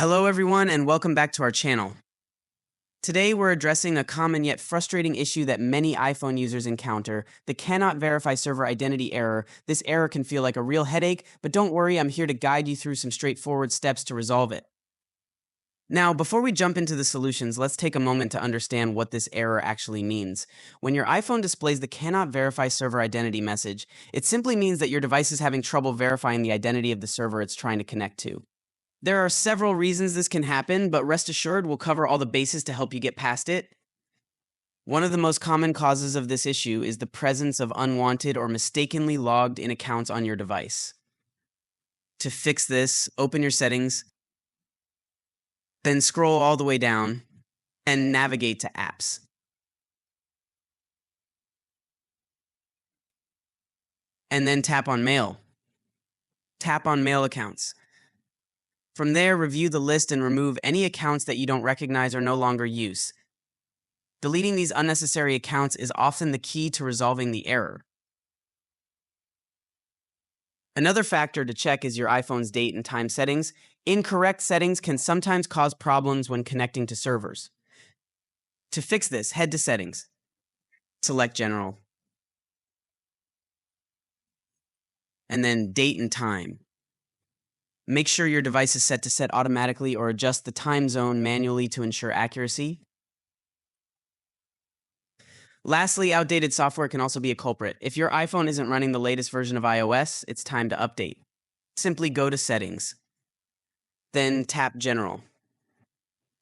Hello everyone and welcome back to our channel. Today we're addressing a common yet frustrating issue that many iPhone users encounter, the cannot verify server identity error. This error can feel like a real headache, but don't worry, I'm here to guide you through some straightforward steps to resolve it. Now, before we jump into the solutions, let's take a moment to understand what this error actually means. When your iPhone displays the cannot verify server identity message, it simply means that your device is having trouble verifying the identity of the server it's trying to connect to. There are several reasons this can happen, but rest assured we'll cover all the bases to help you get past it. One of the most common causes of this issue is the presence of unwanted or mistakenly logged in accounts on your device. To fix this, open your settings, then scroll all the way down and navigate to apps. And then tap on mail. Tap on mail accounts. From there, review the list and remove any accounts that you don't recognize or no longer use. Deleting these unnecessary accounts is often the key to resolving the error. Another factor to check is your iPhone's date and time settings. Incorrect settings can sometimes cause problems when connecting to servers. To fix this, head to Settings. Select General. And then Date and Time. Make sure your device is set to set automatically or adjust the time zone manually to ensure accuracy. Lastly, outdated software can also be a culprit. If your iPhone isn't running the latest version of iOS, it's time to update. Simply go to Settings, then tap General,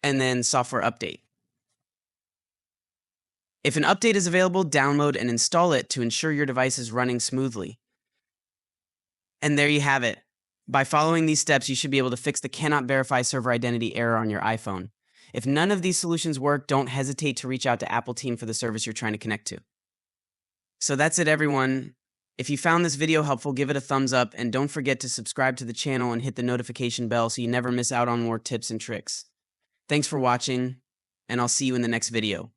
and then Software Update. If an update is available, download and install it to ensure your device is running smoothly. And there you have it. By following these steps, you should be able to fix the cannot verify server identity error on your iPhone. If none of these solutions work, don't hesitate to reach out to Apple Team for the service you're trying to connect to. So that's it, everyone. If you found this video helpful, give it a thumbs up and don't forget to subscribe to the channel and hit the notification bell so you never miss out on more tips and tricks. Thanks for watching, and I'll see you in the next video.